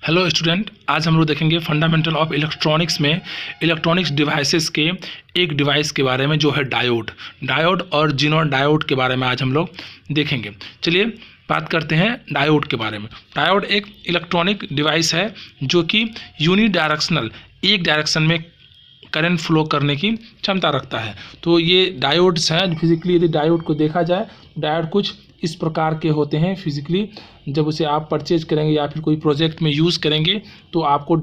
Hello student, आज हम लोग देखेंगे फंडामेंटल ऑफ इलेक्ट्रॉनिक्स में इलेक्ट्रॉनिक्स डिवाइसेस के एक डिवाइस के बारे में जो है डायोड और जीनोन डायोड के बारे में आज हम लोग देखेंगे। चलिए बात करते हैं डायोड के बारे में। डायोड एक इलेक्ट्रॉनिक डिवाइस है जो कि यूनिडायरेक्शनल, एक डायरेक्शन में करंट फ्लो करने की क्षमता रखता है। तो ये डायोड्स हैं। फिजिकली यदि डायोड को देखा जाए, डायोड कुछ इस प्रकार के होते हैं। फिजिकली जब उसे आप परचेज करेंगे या फिर कोई प्रोजेक्ट में यूज़ करेंगे तो आपको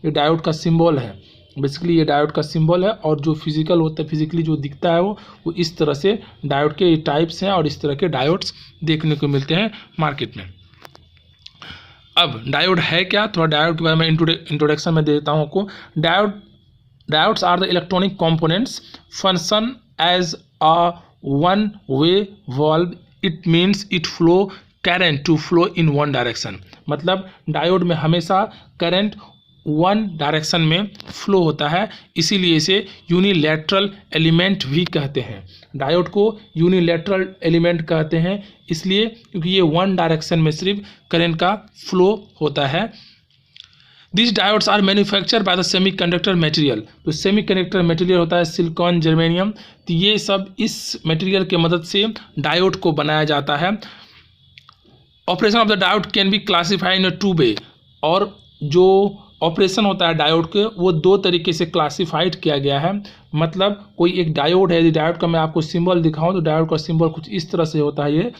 ये डायोड का सिंबल है। बेसिकली ये डायोड का सिंबल है और जो फिजिकल होता है, फिजिकली जो दिखता है वो इस तरह से डायोड के टाइप्स हैं और इस तरह के डायोड्स देखने को मिलते हैं मार्केट में। अब डायोड है क्या, थोड़ा डायोड के बारे में इंट्रोडक्शन में देता हूँ आपको। Diodes are the electronic components function as a one-way valve. It means it flow current to flow in one direction. मतलब डायोड में हमेशा करंट वन डायरेक्शन में फ्लो होता है, इसीलिए इसे यूनिलैटरल एलिमेंट भी कहते हैं। डायोड को यूनिलैटरल एलिमेंट कहते हैं इसलिए क्योंकि ये वन डायरेक्शन में सिर्फ करंट का फ्लो होता है। These diodes are manufactured by the semiconductor material. तो सेमीकंडक्टर मटेरियल होता है सिलिकॉन, जर्मेनियम। तो ये सब इस मटेरियल के मदद से डायोड को बनाया जाता है। Operation of the diode can be classified in two way. और जो ऑपरेशन होता है डायोड के वो दो तरीके से क्लासीफाइड किया गया है। मतलब कोई एक डायोड है, यदि डायोड का मैं आपको सिंबल दिखाऊं तो डायोड का सिंबल कुछ इस तरह से होता है। ये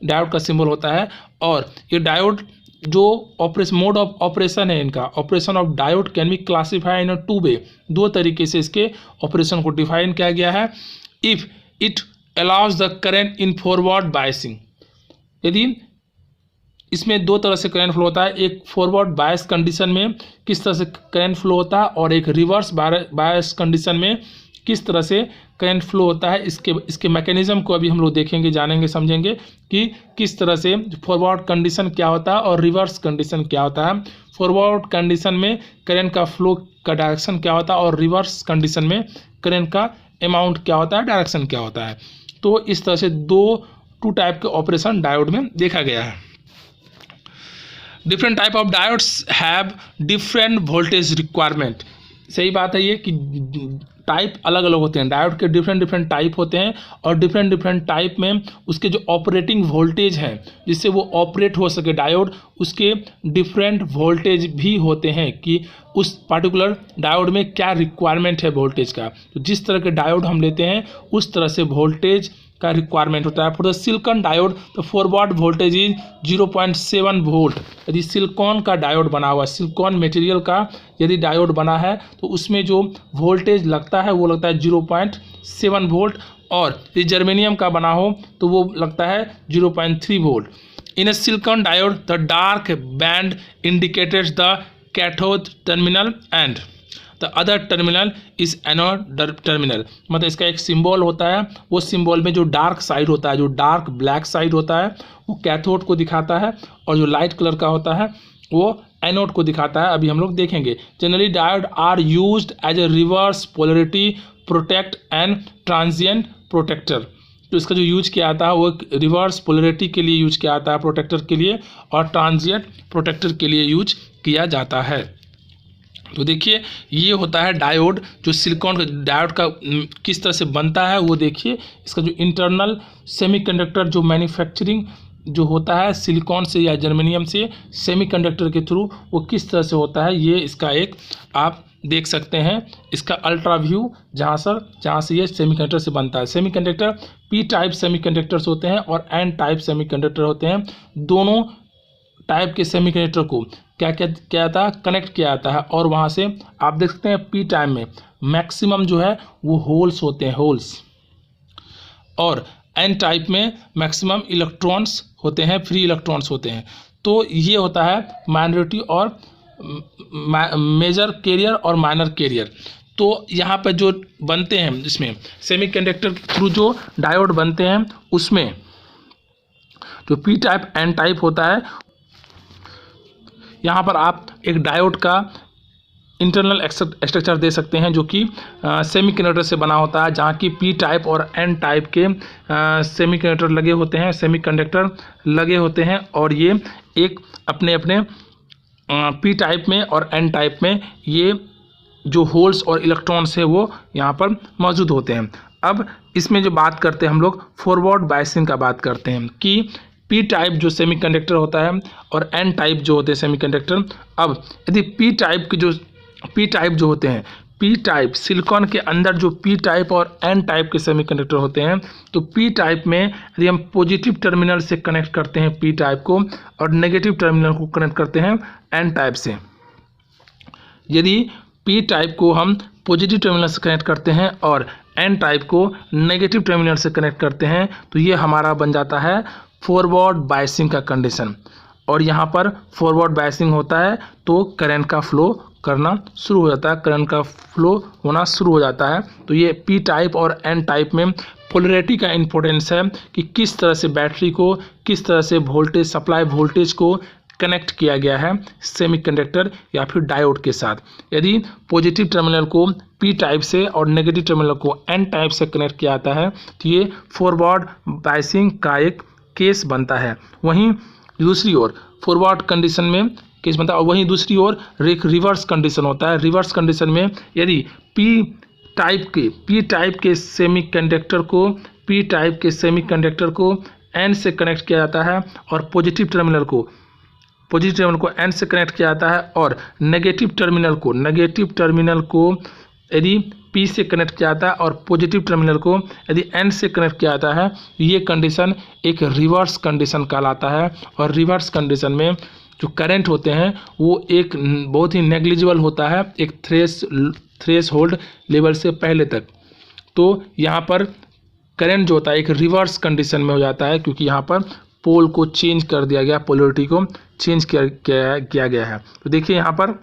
डायोड का सिंबल होता है और ये डायोड जो मोड ऑफ ऑपरेशन है, इनका operation of diode can be classified in two way. दो तरीके से इसके ऑपरेशन को डिफाइन किया गया है। If it allows the current in forward biasing, यदि इसमें दो तरह से करंट फ्लो होता है। एक फॉरवर्ड बायस कंडीशन में किस तरह से करंट फ्लो होता है और एक रिवर्स बायस कंडीशन में किस तरह से करंट फ्लो होता है। इसके मैकेनिज्म को अभी हम लोग देखेंगे, जानेंगे, समझेंगे कि किस तरह से फॉरवर्ड कंडीशन क्या होता है और रिवर्स कंडीशन क्या होता है। फॉरवर्ड कंडीशन में करंट का फ्लो का डायरेक्शन क्या होता है और रिवर्स कंडीशन में करंट का अमाउंट क्या होता है, डायरेक्शन क्या होता है। तो इस तरह से टू टाइप के ऑपरेशन डायोड में देखा गया है। Different type of diodes have different voltage requirement. सही बात है ये कि टाइप अलग अलग होते हैं। डायोड के डिफरेंट टाइप होते हैं और डिफरेंट टाइप में उसके जो ऑपरेटिंग वोल्टेज हैं जिससे वो ऑपरेट हो सके डायोड, उसके डिफरेंट वोल्टेज भी होते हैं कि उस पार्टिकुलर डायोड में क्या रिक्वायरमेंट है वोल्टेज का। तो जिस तरह के डायोड हम लेते हैं उस तरह से वोल्टेज का रिक्वायरमेंट होता है। For the silicon diode the forward voltage is 0.7 volt. यदि सिलिकॉन का डायोड बना हुआ, सिलिकॉन मटेरियल का यदि डायोड बना है तो उसमें जो वोल्टेज लगता है वो लगता है 0.7 वोल्ट। और यदि जर्मेनियम का बना हो तो वो लगता है 0.3 volt. In A silicon diode the dark band indicated the cathode terminal and the other terminal is anode terminal. मतलब इसका एक सिंबल होता है, वो सिंबल में जो डार्क साइड होता है, जो डार्क ब्लैक साइड होता है वो कैथोड को दिखाता है और जो लाइट कलर का होता है वो एनोड को दिखाता है। अभी हम लोग देखेंगे। Generally diode are used as a reverse polarity protect and transient protector. तो इसका जो यूज किया जाता है वो रिवर्स पोलरिटी के लिए यूज किया जाता है, प्रोटेक्टर के लिए, और ट्रांजिएंट प्रोटेक्टर के लिए यूज किया जाता है। तो देखिए ये होता है डायोड। जो सिलिकॉन डायोड का किस तरह से बनता है वो देखिए। इसका जो इंटरनल सेमीकंडक्टर जो मैन्युफैक्चरिंग जो होता है सिलिकॉन से या जर्मेनियम से सेमीकंडक्टर के थ्रू, वो किस तरह से होता है ये इसका एक आप देख सकते हैं। इसका अल्ट्रा व्यू जहाँ से ये सेमीकंडक्टर से बनता है। सेमीकंडक्टर पी टाइप सेमीकंडक्टर्स होते हैं और एन टाइप सेमीकंडक्टर होते हैं। दोनों टाइप के सेमीकंडक्टर को क्या जाता है, कनेक्ट किया जाता है। और वहाँ से आप देख सकते हैं पी टाइप में मैक्सिमम जो है वो होल्स होते हैं, होल्स। और एन टाइप में मैक्सिमम इलेक्ट्रॉन्स होते हैं, फ्री इलेक्ट्रॉन्स होते हैं। तो ये होता है माइनॉरिटी और मेजर कैरियर और माइनर कैरियर। तो यहाँ पर जो बनते हैं इसमें सेमीकंडक्टर के थ्रू जो डायोड बनते हैं उसमें जो पी टाइप एन टाइप होता है, यहाँ पर आप एक डायोड का इंटरनल स्ट्रक्चर दे सकते हैं जो कि सेमीकंडक्टर से बना होता है, जहाँ की पी टाइप और एन टाइप के सेमीकंडक्टर लगे होते हैं और ये एक अपने अपने पी टाइप में और एन टाइप में ये जो होल्स और इलेक्ट्रॉन्स है वो यहाँ पर मौजूद होते हैं। अब इसमें जो बात करते हैं हम लोग फॉरवर्ड बायसिंग का बात करते हैं कि पी टाइप जो सेमीकंडक्टर होता है और एन टाइप जो होते हैं सेमीकंडक्टर। अब यदि पी टाइप जो होते हैं, पी टाइप सिलिकॉन के अंदर जो पी टाइप और एन टाइप के सेमीकंडक्टर होते हैं, तो पी टाइप में यदि हम पॉजिटिव टर्मिनल से कनेक्ट करते हैं पी टाइप को और नेगेटिव टर्मिनल को कनेक्ट करते हैं एन टाइप से, यदि पी टाइप को हम पॉजिटिव टर्मिनल से कनेक्ट करते हैं और एन टाइप को नेगेटिव टर्मिनल से कनेक्ट करते हैं, तो ये हमारा बन जाता है फॉरवर्ड बायसिंग का कंडीशन। और यहाँ पर फॉरवर्ड बायसिंग होता है तो करंट का फ्लो करना शुरू हो जाता है, करंट का फ्लो होना शुरू हो जाता है। तो ये पी टाइप और एन टाइप में पोलैरिटी का इम्पोर्टेंस है कि किस तरह से बैटरी को, किस तरह से वोल्टेज, सप्लाई वोल्टेज को कनेक्ट किया गया है सेमीकंडक्टर या फिर डायोड के साथ। यदि पॉजिटिव टर्मिनल को पी टाइप से और नेगेटिव टर्मिनल को एन टाइप से कनेक्ट किया जाता है तो ये फॉरवर्ड बायसिंग का एक केस बनता है। वहीं दूसरी ओर फॉरवर्ड कंडीशन में केस बनता है और वहीं दूसरी ओर एक रिवर्स कंडीशन होता है। रिवर्स कंडीशन में यदि पी टाइप के सेमीकंडक्टर को एन से कनेक्ट किया जाता है और पॉजिटिव टर्मिनल को एन से कनेक्ट किया जाता है और नेगेटिव टर्मिनल को यदि पी से कनेक्ट किया जाता है और पॉजिटिव टर्मिनल को यदि एन से कनेक्ट किया जाता है, ये कंडीशन एक रिवर्स कंडीशन कहलाता है। और रिवर्स कंडीशन में जो करंट होते हैं वो एक बहुत ही नेग्लिजिबल होता है, एक थ्रेश होल्ड लेवल से पहले तक। तो यहाँ पर करंट जो होता है एक रिवर्स कंडीशन में हो जाता है, क्योंकि यहाँ पर पोल को चेंज कर दिया गया, पोलैरिटी को चेंज किया गया है। तो देखिए यहाँ पर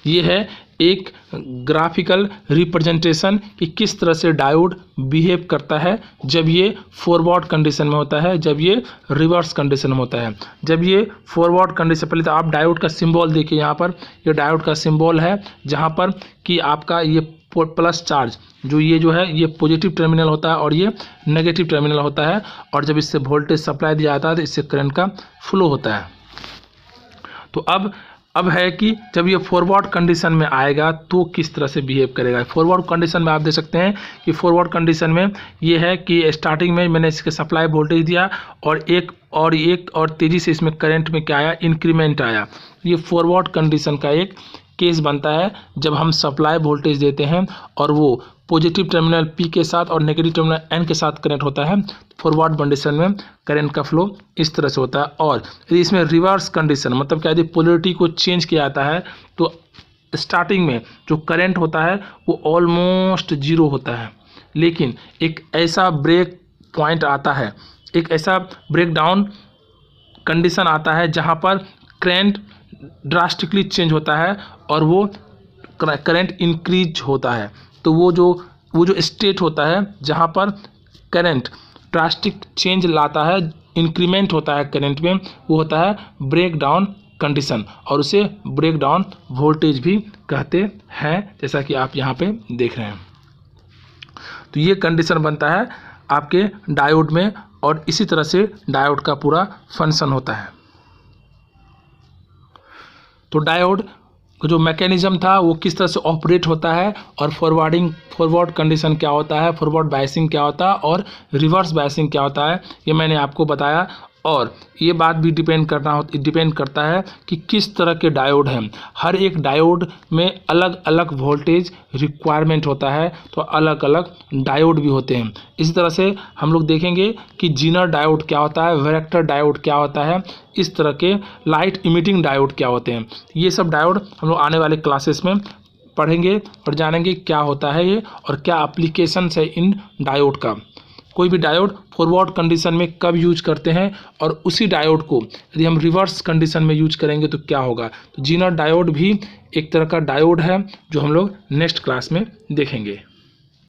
ये है एक ग्राफिकल रिप्रेजेंटेशन कि किस तरह से डायोड बिहेव करता है जब ये फॉरवर्ड कंडीशन में होता है, जब ये रिवर्स कंडीशन में होता है। जब ये फॉरवर्ड कंडीशन, पहले तो आप डायोड का सिंबल देखिए, यहाँ पर ये डायोड का सिंबल है जहाँ पर कि आपका ये प्लस चार्ज जो है ये पॉजिटिव टर्मिनल होता है और ये नेगेटिव टर्मिनल होता है। और जब इससे वोल्टेज सप्लाई दिया जाता है तो इससे करंट का फ्लो होता है। तो अब है कि जब ये फॉरवर्ड कंडीशन में आएगा तो किस तरह से बिहेव करेगा। फॉरवर्ड कंडीशन में आप देख सकते हैं कि फॉरवर्ड कंडीशन में ये है कि स्टार्टिंग में मैंने इसके सप्लाई वोल्टेज दिया और तेज़ी से इसमें करंट में क्या आया, इंक्रीमेंट आया। ये फॉरवर्ड कंडीशन का एक केस बनता है जब हम सप्लाई वोल्टेज देते हैं और वो पॉजिटिव टर्मिनल पी के साथ और नेगेटिव टर्मिनल एन के साथ कनेक्ट होता है। फॉरवर्ड कंडीशन में करंट का फ्लो इस तरह से होता है। और यदि इसमें रिवर्स कंडीशन मतलब क्या, यदि पोलैरिटी को चेंज किया जाता है तो स्टार्टिंग में जो करंट होता है वो ऑलमोस्ट जीरो होता है, लेकिन एक ऐसा ब्रेक पॉइंट आता है, एक ऐसा ब्रेक डाउन कंडीशन आता है जहाँ पर करंट ड्रास्टिकली चेंज होता है और वो करंट इंक्रीज होता है। तो वो जो स्टेट होता है जहाँ पर करंट ड्रास्टिक चेंज लाता है, इंक्रीमेंट होता है करंट में, वो होता है ब्रेक डाउन कंडीशन और उसे ब्रेक डाउन वोल्टेज भी कहते हैं, जैसा कि आप यहाँ पे देख रहे हैं। तो ये कंडीशन बनता है आपके डायोड में और इसी तरह से डायोड का पूरा फंक्शन होता है। तो डायोड का जो मैकेनिज्म था वो किस तरह से ऑपरेट होता है और फॉरवर्ड कंडीशन क्या होता है, फॉरवर्ड बायसिंग क्या होता है और रिवर्स बायसिंग क्या होता है, ये मैंने आपको बताया। और ये बात भी डिपेंड करता है कि किस तरह के डायोड हैं। हर एक डायोड में अलग अलग वोल्टेज रिक्वायरमेंट होता है, तो अलग अलग डायोड भी होते हैं। इसी तरह से हम लोग देखेंगे कि जीनर डायोड क्या होता है, वैरेक्टर डायोड क्या होता है, इस तरह के लाइट इमिटिंग डायोड क्या होते हैं। ये सब डायोड हम लोग आने वाले क्लासेस में पढ़ेंगे और जानेंगे क्या होता है ये और क्या एप्लीकेशंस है इन डायोड का। कोई भी डायोड फॉरवर्ड कंडीशन में कब यूज करते हैं और उसी डायोड को यदि हम रिवर्स कंडीशन में यूज करेंगे तो क्या होगा। तो जीनर डायोड भी एक तरह का डायोड है जो हम लोग नेक्स्ट क्लास में देखेंगे।